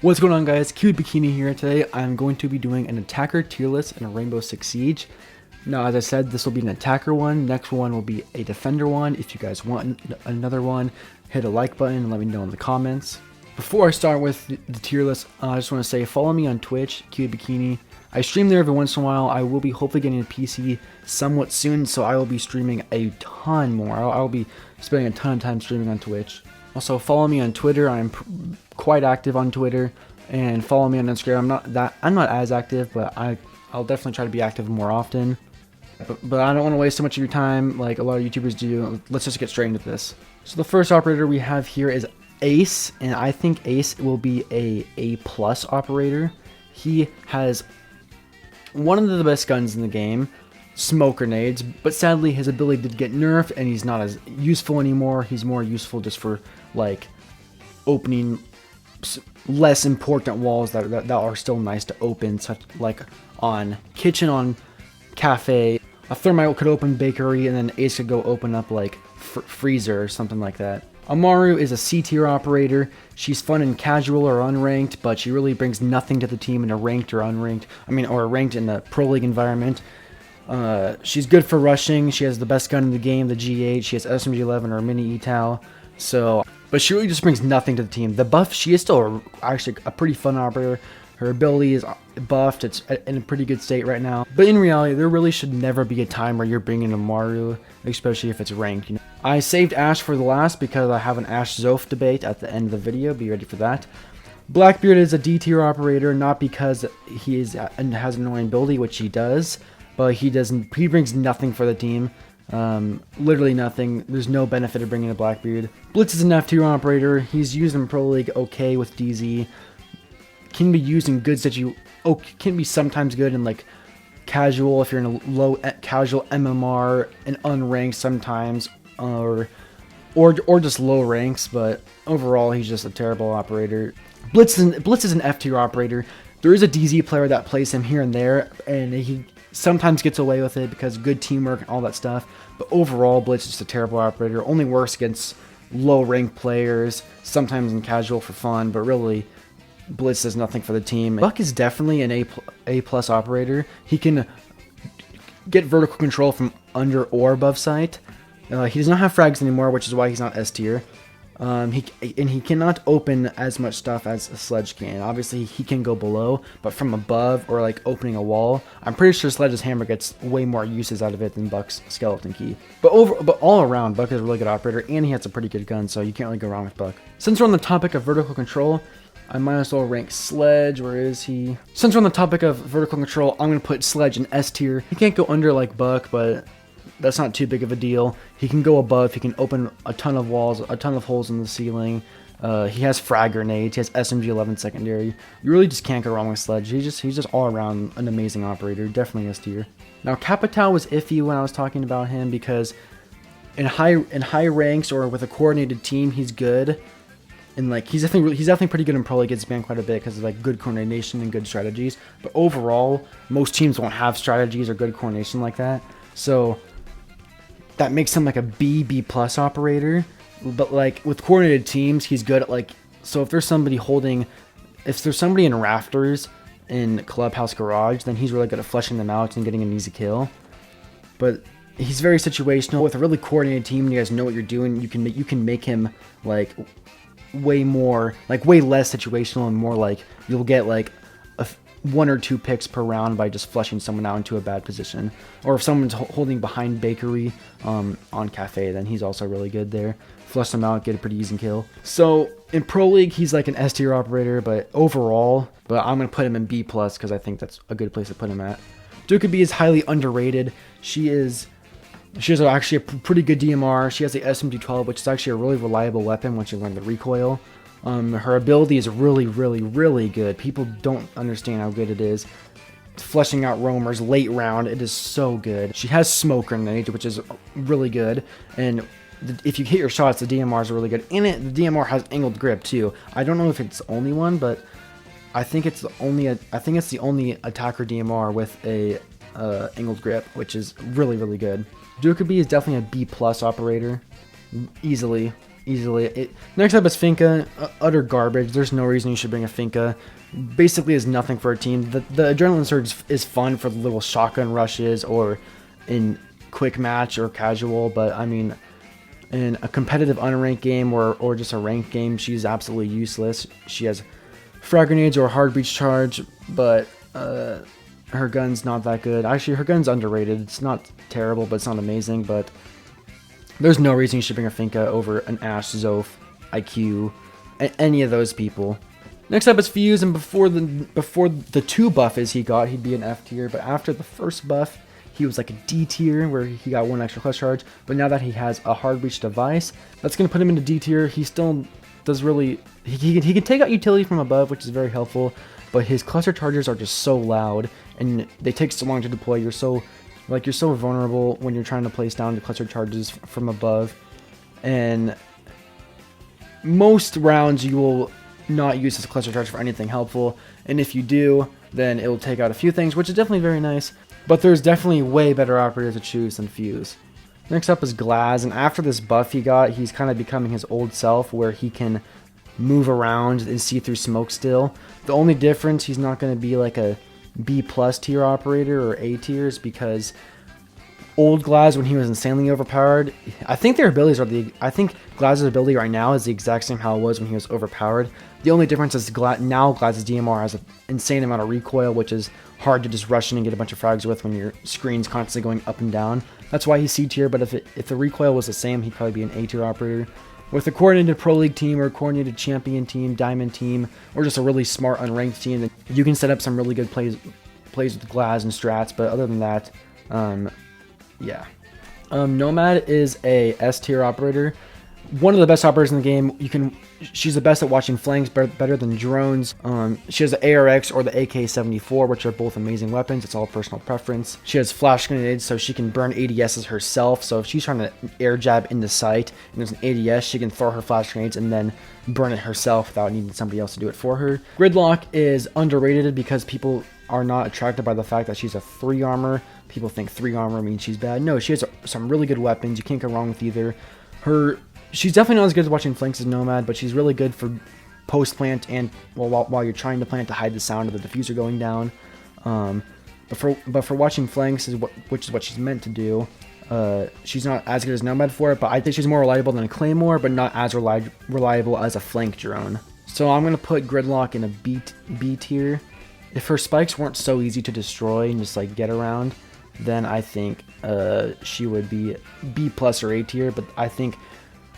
What's going on, guys? KiwiBakini here. Today I'm going to be doing an attacker tier list in a Rainbow Six Siege. Now, as I said, this will be an attacker one. Next one will be a defender one. If you guys want another one, hit a like button and let me know in the comments. Before I start with the tier list, I just want to say follow me on Twitch, KiwiBakini. I stream there every once in a while. I will be hopefully getting a PC somewhat soon, so I will be streaming a ton more. I'll be spending a ton of time streaming on Twitch. Also, follow me on Twitter. I'm quite active on Twitter, and follow me on Instagram. I'm not as active, but I'll definitely try to be active more often. But I don't want to waste so much of your time like a lot of YouTubers do. Let's just get straight into this. So the first operator we have here is Ace, and I think Ace will be a A+ operator. He has one of the best guns in the game, smoke grenades, but sadly his ability did get nerfed and he's not as useful anymore. He's more useful just for like opening less important walls that are still nice to open, such like on kitchen, on cafe. A thermite could open bakery, and then Ace could go open up like freezer or something like that. Amaru is a C tier operator. She's fun in casual or unranked, but she really brings nothing to the team in a ranked or unranked, or ranked in the pro league environment. She's good for rushing. She has the best gun in the game, the G8. She has SMG11 or mini ETAL. But she really just brings nothing to the team. The buff, she is still actually a pretty fun operator. Her ability is buffed. It's in a pretty good state right now. But in reality, there really should never be a time where you're bringing a Maru, especially if it's ranked. I saved Ashe for the last because I have an Ashe Zof debate at the end of the video. Be ready for that. Blackbeard is a D tier operator, not because he has an annoying ability, which he does, but he brings nothing for the team. Literally nothing. There's no benefit of bringing a Blackbeard. Blitz is an F tier operator. He's used in Pro League okay with DZ. Can be used in good can be sometimes good in like casual if you're in a low casual MMR and unranked sometimes, or just low ranks. But overall, he's just a terrible operator. Blitz is an F tier operator. There is a DZ player that plays him here and there, and he sometimes gets away with it because good teamwork and all that stuff. But overall, Blitz is just a terrible operator. Only works against low ranked players, sometimes in casual for fun, but really Blitz does nothing for the team. Buck is definitely an A+ operator. He can get vertical control from under or above sight. He does not have frags anymore, which is why he's not S tier. He cannot open as much stuff as a Sledge can. Obviously, he can go below, but from above or like opening a wall, I'm pretty sure Sledge's hammer gets way more uses out of it than Buck's skeleton key. But all around, Buck is a really good operator, and he has a pretty good gun, so you can't really go wrong with Buck. Since we're on the topic of vertical control, I might as well rank Sledge. Where is he? Since we're on the topic of vertical control, I'm going to put Sledge in S tier. He can't go under like Buck, but that's not too big of a deal. He can go above. He can open a ton of walls, a ton of holes in the ceiling. He has frag grenades. He has SMG11 secondary. You really just can't go wrong with Sledge. He's just all around an amazing operator. Definitely S tier. Now, Capital was iffy when I was talking about him because in high ranks or with a coordinated team, he's good. And like he's definitely pretty good in Pro League. Gets banned quite a bit because of like good coordination and good strategies. But overall, most teams won't have strategies or good coordination like that. So that makes him like a B+ operator. But like with coordinated teams, he's good at like, so if there's somebody in rafters in Clubhouse Garage, then he's really good at fleshing them out and getting an easy kill. But he's very situational. With a really coordinated team, and you guys know what you're doing, you can make him like way less situational and more like you'll get like one or two picks per round by just flushing someone out into a bad position. Or if someone's holding behind bakery on cafe, then he's also really good there. Flush them out, get a pretty easy kill. So in Pro League, he's like an S tier operator, but overall, I'm gonna put him in B+ because I think that's a good place to put him at. Dukabi is highly underrated. She has actually a pretty good DMR. She has the SMG12, which is actually a really reliable weapon once you learn the recoil. Her ability is really, really, really good. People don't understand how good it is. Fleshing out roamers late round, it is so good. She has smoke grenades, which is really good. And if you hit your shots, the DMRs are really good. And the DMR has angled grip too. I don't know if it's the only one, but I think it's the only attacker DMR with a angled grip, which is really, really good. Dukabi is definitely a B+ operator, easily. easily. Next up is Finka. Utter garbage. There's no reason you should bring a Finka. Basically is nothing for a team. The Adrenaline Surge is fun for the little shotgun rushes or in quick match or casual, but I mean, in a competitive unranked game or just a ranked game, she's absolutely useless. She has frag grenades or a hard breach charge, but her gun's not that good. Actually, her gun's underrated. It's not terrible, but it's not amazing, but there's no reason you should bring a Finka over an Ashe, Zoph, IQ, any of those people. Next up is Fuse, and before the 2 buffs he got, he'd be an F tier, but after the first buff, he was like a D tier, where he got 1 extra clutch charge, but now that he has a hard breach device, that's going to put him into D tier. He still does really, he can take out utility from above, which is very helpful, but his cluster charges are just so loud, and they take so long to deploy. You're so vulnerable when you're trying to place down the cluster charges from above, and most rounds you will not use this cluster charge for anything helpful, and if you do, then it will take out a few things, which is definitely very nice, but there's definitely way better operators to choose than Fuse. Next up is Glaz, and after this buff he got, he's kind of becoming his old self, where he can move around and see through smoke still. The only difference, he's not going to be like a B+ tier operator or A tiers, because old Glaz, when he was insanely overpowered, I think Glaz's ability right now is the exact same how it was when he was overpowered. The only difference is now Glaz's DMR has an insane amount of recoil, which is hard to just rush in and get a bunch of frags with when your screen's constantly going up and down. That's why he's C tier, but if the recoil was the same, he'd probably be an A tier operator. With a coordinated Pro League team or a coordinated Champion team, Diamond team, or just a really smart unranked team, then you can set up some really good plays with Glaz and strats, but other than that, yeah. Nomad is a S tier operator. One of the best operators in the game. She's the best at watching flanks, better than drones. She has the ARX or the AK-74, which are both amazing weapons. It's all personal preference. She has flash grenades, so she can burn ADSs herself. So if she's trying to air jab into sight and there's an ADS, she can throw her flash grenades and then burn it herself without needing somebody else to do it for her. Gridlock is underrated because people are not attracted by the fact that she's a 3 armor. People think 3 armor means she's bad. No, she has some really good weapons. You can't go wrong with either. She's definitely not as good as watching flanks as Nomad, but she's really good for post-plant and while you're trying to plant to hide the sound of the diffuser going down. But for watching flanks, which is what she's meant to do, she's not as good as Nomad for it, but I think she's more reliable than a Claymore, but not as reliable as a flank drone. So I'm going to put Gridlock in a B tier. If her spikes weren't so easy to destroy and just like get around, then I think she would be B+ or A tier, but I think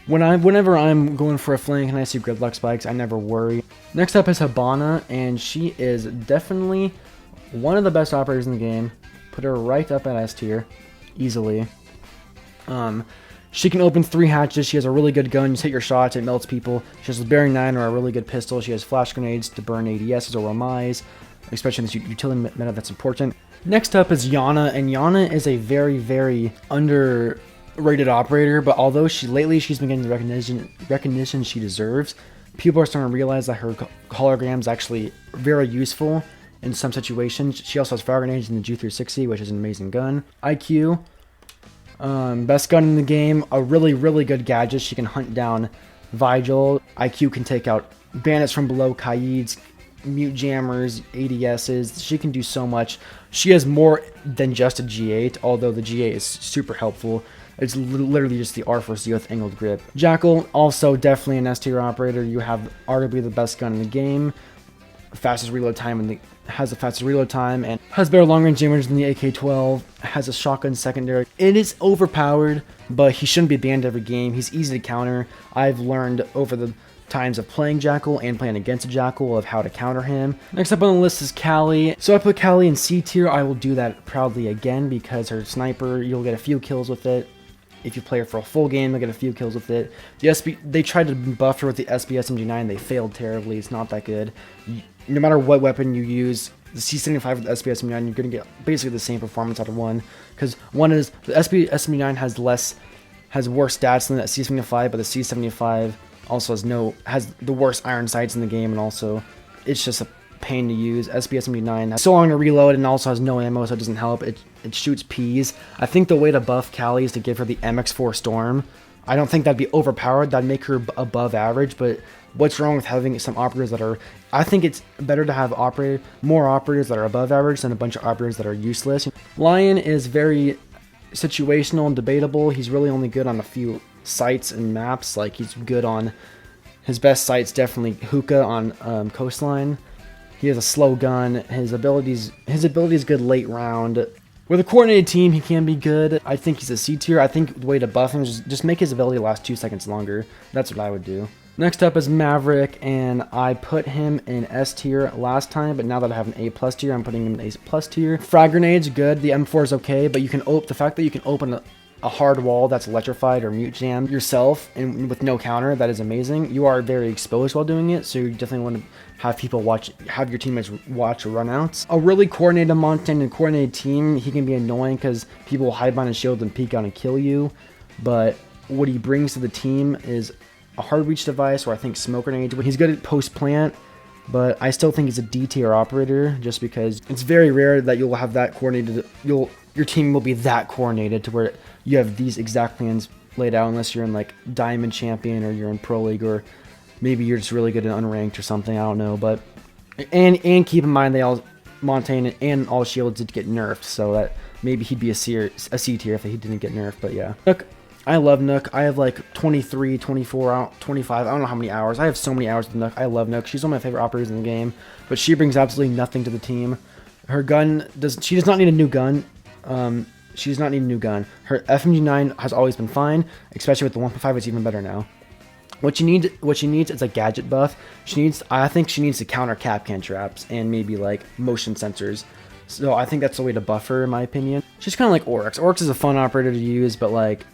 whenever I'm going for a flank and I see Gridlock spikes, I never worry. Next up is Habana, and she is definitely one of the best operators in the game. Put her right up at S tier, easily. She can open 3 hatches. She has a really good gun. You hit your shots, it melts people. She has a Bearing 9 or a really good pistol. She has flash grenades to burn ADSs or Ramais, especially in this utility meta that's important. Next up is Yana, and Yana is a very, very underrated operator, but although lately she's been getting the recognition she deserves, people are starting to realize that her hologram is actually very useful in some situations. She also has fire grenades in the G360, which is an amazing gun. IQ, best gun in the game, a really, really good gadget. She can hunt down Vigil. IQ can take out bandits from below, Kaids, mute jammers, ADSs. She can do so much. She has more than just a G8, although the G8 is super helpful. It's literally just the R4C with angled grip. Jackal, also definitely an S tier operator. You have arguably the best gun in the game, fastest reload time, and has the fastest reload time, and has better long range damage than the AK-12. Has a shotgun secondary. It is overpowered, but he shouldn't be banned every game. He's easy to counter. I've learned over the times of playing Jackal and playing against a Jackal of how to counter him. Next up on the list is Callie. So I put Callie in C tier. I will do that proudly again because her sniper, you'll get a few kills with it. If you play her for a full game, you'll get a few kills with it. They tried to buff her with the SB SMG9. They failed terribly. It's not that good. No matter what weapon you use, the C75 with the SB SMG9, you're going to get basically the same performance out of one. Because one is, the SB SMG9 has worse stats than the C75, but the C75 also has the worst iron sights in the game, and also it's just a pain to use. SB-SMG9 has so long to reload and also has no ammo, so it doesn't help. It shoots peas. I think the way to buff Callie is to give her the MX4 Storm. I don't think that'd be overpowered. That'd make her above average, but what's wrong with having some operators that are... I think it's better to have more operators that are above average than a bunch of operators that are useless. Lion is very situational and debatable. He's really only good on a few sites and maps. Like, he's good on... His best site's definitely Hookah on Coastline. He has a slow gun. His ability is good late round. With a coordinated team, he can be good. I think he's a C tier. I think the way to buff him is just make his ability last 2 seconds longer. That's what I would do. Next up is Maverick, and I put him in S tier last time, but now that I have an A plus tier, I'm putting him in A plus tier. Frag grenade's good. The M4 is okay, but you can the fact that you can open a hard wall that's electrified or mute jam yourself and with no counter, that is amazing. You are very exposed while doing it, so you definitely want to have your teammates watch runouts. A really coordinated Montaigne and coordinated team, he can be annoying because people will hide behind his shield and peek out and kill you, but what he brings to the team is a hard reach device, or I think smoke grenades. He's good at post plant, but I still think he's a D tier operator just because it's very rare that you'll have that coordinated. Your team will be that coordinated to where you have these exact plans laid out, unless you're in like Diamond Champion or you're in Pro League, or maybe you're just really good at unranked or something. I don't know, but and keep in mind Montaigne and all shields did get nerfed, so that maybe he'd be a C tier if he didn't get nerfed. But yeah, Nook, I love Nook. I have like 23, 24, 25. I don't know how many hours. I have so many hours with Nook. I love Nook. She's one of my favorite operators in the game, but she brings absolutely nothing to the team. Her gun she does not need a new gun. She does not need a new gun. Her FMG9 has always been fine, especially with the 1.5. It's even better now. What she needs is a gadget buff. I think she needs to counter Capcan traps and maybe like motion sensors. So I think that's the way to buff her, in my opinion. She's kind of like Oryx. Oryx is a fun operator to use, but like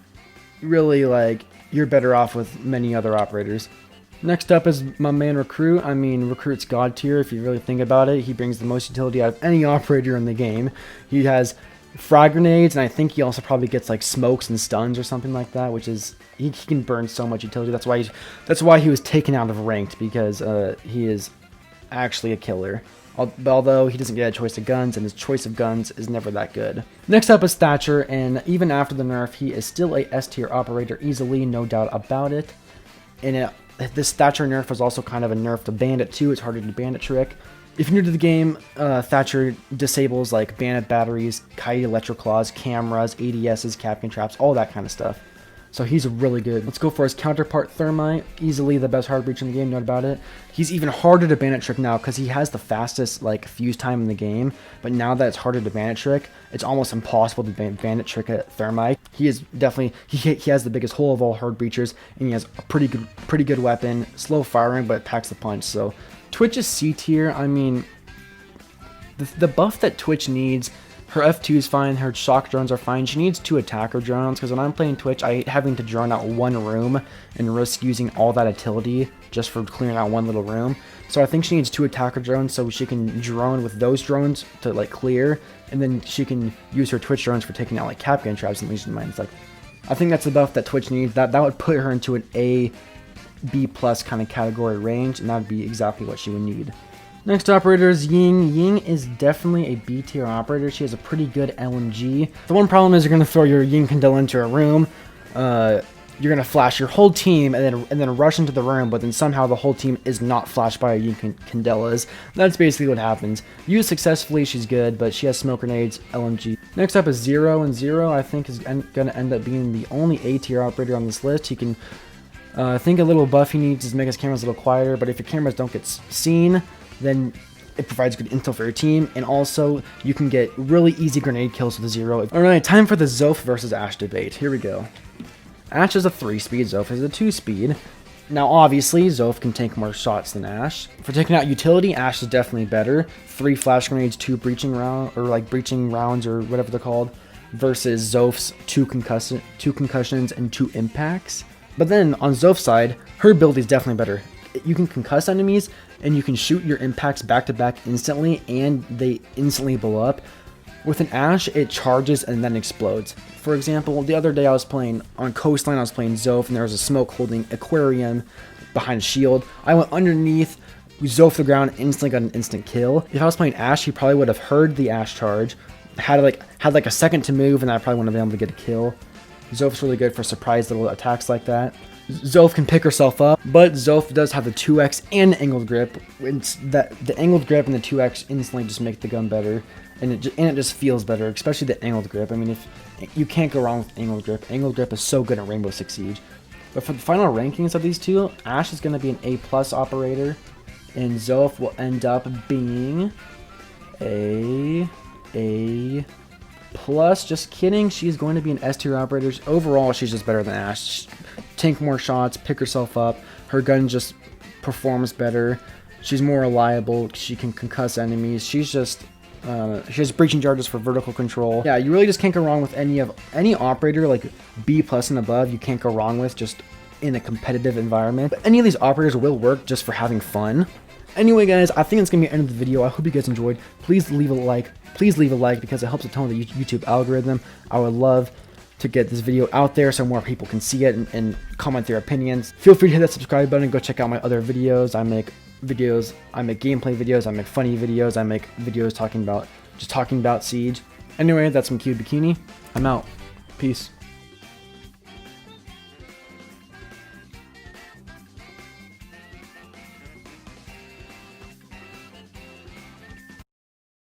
really like you're better off with many other operators. Next up is my man Recruit. I mean, Recruit's god tier if you really think about it. He brings the most utility out of any operator in the game. He has frag grenades, and I think he also probably gets like smokes and stuns or something like that, which is he can burn so much utility. That's why he was taken out of ranked, because he is actually a killer. Although he doesn't get a choice of guns, and his choice of guns is never that good. Next up is Thatcher, and even after the nerf, he is still a S tier operator easily, no doubt about it. And this Thatcher nerf was also kind of a nerf to Bandit too. It's harder to do Bandit trick. If you're new to the game, Thatcher disables like Bandit batteries, Kite Electro Claws, cameras, ADSs, Capcan traps, all that kind of stuff. So he's really good. Let's go for his counterpart Thermite. Easily the best hard breach in the game, no doubt about it. He's even harder to Bandit trick now because he has the fastest like fuse time in the game. But now that it's harder to Bandit trick, it's almost impossible to Bandit trick at Thermite. He is definitely he has the biggest hole of all hard breachers, and he has a pretty good weapon. Slow firing, but it packs the punch. So Twitch is C tier. I mean, the buff that Twitch needs. Her F2 is fine, her shock drones are fine. She needs 2 attacker drones, because when I'm playing Twitch, I hate having to drone out one room and risk using all that utility just for clearing out one little room. So I think she needs 2 attacker drones so she can drone with those drones to like clear, and then she can use her Twitch drones for taking out like Capcan traps and Legion Mines. Like, I think that's the buff that Twitch needs. That would put her into an A, B plus kind of category range, and that would be exactly what she would need. Next operator is Ying. Ying is definitely a B tier operator. She has a pretty good LMG. The one problem is you're going to throw your Ying Candela into a room. You're going to flash your whole team and then rush into the room, but then somehow the whole team is not flashed by Ying Candelas. That's basically what happens. Used successfully, she's good, but she has smoke grenades, LMG. Next up is Zero, and Zero I think is going to end up being the only A tier operator on this list. He can, I think a little buff he needs is make his cameras a little quieter, but if your cameras don't get seen, then it provides good intel for your team, and also you can get really easy grenade kills with Zero. Alright, time for the Zoph versus Ashe debate. Here we go. Ashe is a 3-speed, Zoph is a 2-speed. Now obviously, Zoph can take more shots than Ashe. For taking out utility, Ashe is definitely better. 3 flash grenades, 2 breaching rounds, or like breaching rounds, or whatever they're called, versus Zoph's 2 concussions and 2 impacts. But then on Zoph's side, her ability is definitely better. You can concuss enemies, and you can shoot your impacts back to back instantly, and they instantly blow up. With an Ashe, it charges and then explodes. For example, the other day I was playing on Coastline, I was playing Zoph, and there was a smoke holding Aquarium behind a shield. I went underneath, Zoph the ground, instantly got an instant kill. If I was playing Ashe, he probably would have heard the Ashe charge, had like a second to move, and I probably wouldn't have been able to get a kill. Zoph's really good for surprise little attacks like that. Zoph can pick herself up, but Zoph does have the 2x and angled grip. The angled grip and the 2x instantly just make the gun better, and it just feels better, especially the angled grip. I mean, if you can't go wrong with angled grip. Angled grip is so good at Rainbow Six Siege. But for the final rankings of these two, Ashe is going to be an A+ operator, and Zoph will end up being A+. Just kidding. She's going to be an S tier operator. Overall, she's just better than Ashe. Tank more shots, pick herself up. Her gun just performs better. She's more reliable. She can concuss enemies. She has breaching charges for vertical control. Yeah, you really just can't go wrong with any operator like B+ and above. You can't go wrong with just in a competitive environment. But any of these operators will work just for having fun. Anyway, guys, I think it's gonna be the end of the video. I hope you guys enjoyed. Please leave a like. Please leave a like because it helps a ton with the YouTube algorithm. I would love to get this video out there so more people can see it and comment their opinions. Feel free to hit that subscribe button and go check out my other videos. I make gameplay videos, I make funny videos, I make videos talking about Siege. Anyway, that's from KiwiBakini. I'm out. Peace.